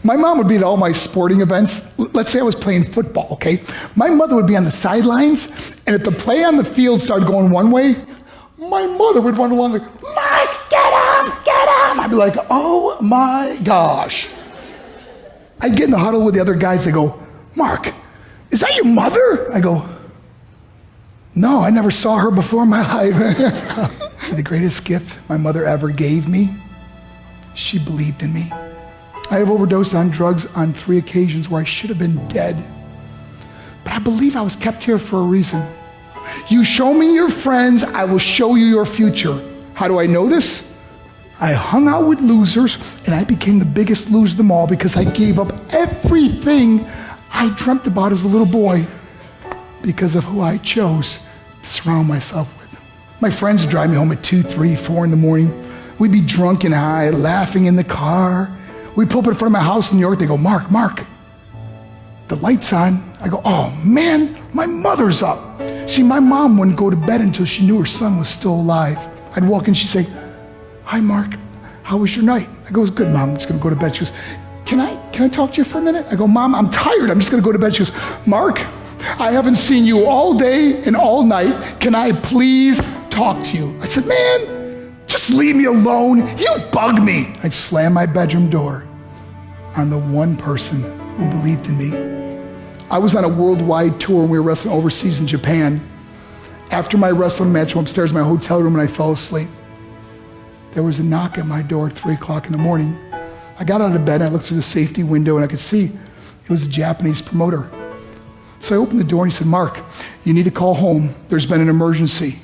My mom would be at all my sporting events. Let's say I was playing football, okay? My mother would be on the sidelines, and if the play on the field started going one way, my mother would run along like, Mark, get him! I'd be like, oh my gosh. I'd get in the huddle with the other guys. They go, Mark, is that your mother? I go, no, I never saw her before in my life. The greatest gift my mother ever gave me, she believed in me. I have overdosed on drugs on 3 occasions where I should have been dead. But I believe I was kept here for a reason. You show me your friends, I will show you your future. How do I know this? I hung out with losers, and I became the biggest loser of them all because I gave up everything I dreamt about as a little boy because of who I chose to surround myself with. My friends would drive me home at 2, 3, 4 in the morning. We'd be drunk and high, laughing in the car. We'd pull up in front of my house in New York. They go, Mark, the light's on. I go, oh man, my mother's up. See, my mom wouldn't go to bed until she knew her son was still alive. I'd walk in, she'd say, hi, Mark, how was your night? I go, it was good, Mom, I'm just gonna go to bed. She goes, can I talk to you for a minute? I go, Mom, I'm tired, I'm just gonna go to bed. She goes, Mark, I haven't seen you all day and all night. Can I please talk to you? I said, man, just leave me alone. You bug me. I'd slam my bedroom door on the one person who believed in me. I was on a worldwide tour and we were wrestling overseas in Japan. After my wrestling match, I went upstairs in my hotel room and I fell asleep. There was a knock at my door at 3 o'clock in the morning. I got out of bed and I looked through the safety window and I could see it was a Japanese promoter. So I opened the door and he said, Mark, you need to call home. There's been an emergency.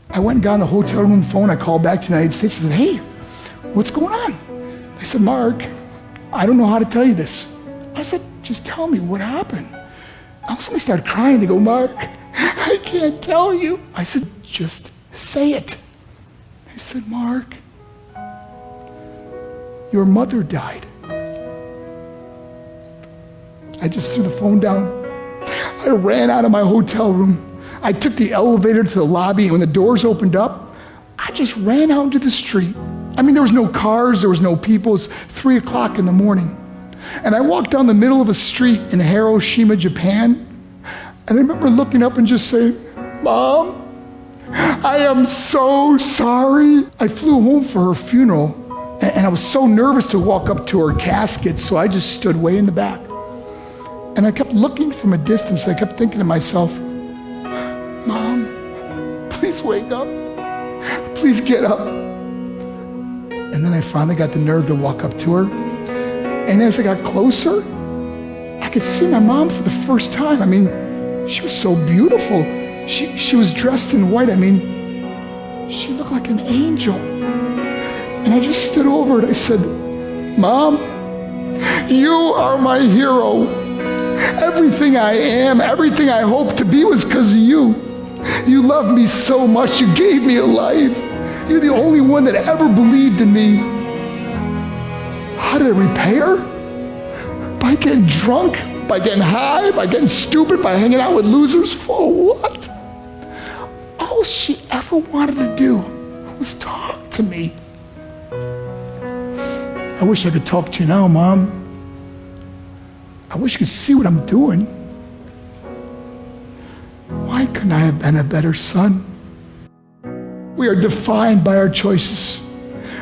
I went and got on the hotel room phone. I called back to the United States and said, hey, what's going on? I said, Mark, I don't know how to tell you this. I said, just tell me what happened. All of a sudden they started crying. They go, Mark, I can't tell you. I said, just say it. They said, Mark, your mother died. I just threw the phone down. I ran out of my hotel room. I took the elevator to the lobby, and when the doors opened up, I just ran out into the street. I mean, there was no cars, there was no people. It was 3 o'clock in the morning. And I walked down the middle of a street in Hiroshima, Japan, and I remember looking up and just saying, Mom, I am so sorry. I flew home for her funeral, and I was so nervous to walk up to her casket, so I just stood way in the back. And I kept looking from a distance. I kept thinking to myself, Mom, please wake up. Please get up. And then I finally got the nerve to walk up to her. And as I got closer, I could see my mom for the first time. I mean, she was so beautiful. She was dressed in white. I mean, she looked like an angel. And I just stood over and I said, Mom, you are my hero. Everything I am, everything I hope to be was because of you. You loved me so much. You gave me a life. You're the only one that ever believed in me. How did I repay her? By getting drunk, by getting high, by getting stupid, by hanging out with losers? For what? All she ever wanted to do was talk to me. I wish I could talk to you now, Mom. I wish you could see what I'm doing. Why couldn't I have been a better son? We are defined by our choices.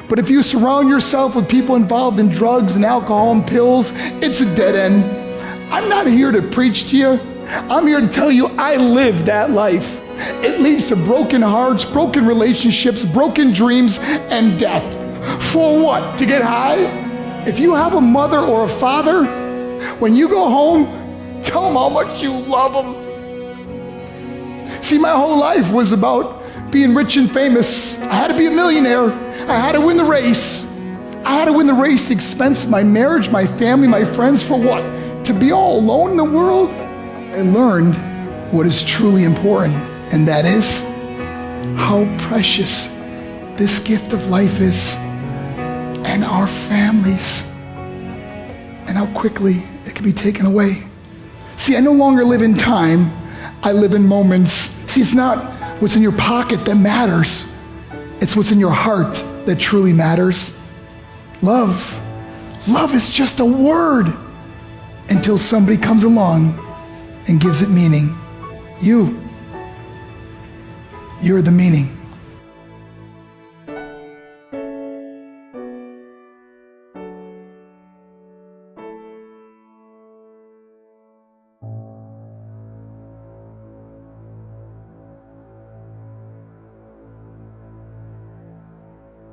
But if you surround yourself with people involved in drugs and alcohol and pills, it's a dead end. I'm not here to preach to you. I'm here to tell you I lived that life. It leads to broken hearts, broken relationships, broken dreams, and death. For what? To get high? If you have a mother or a father, when you go home, tell them how much you love them. See, my whole life was about being rich and famous. I had to be a millionaire. I had to win the race. I had to win the race at the expense of my marriage, my family, my friends. For what? To be all alone in the world? I learned what is truly important, and that is how precious this gift of life is, and our families, and how quickly it can be taken away. See, I no longer live in time, I live in moments. See, it's not what's in your pocket that matters. It's what's in your heart that truly matters. Love Love is just a word until somebody comes along and gives it meaning. You're the meaning.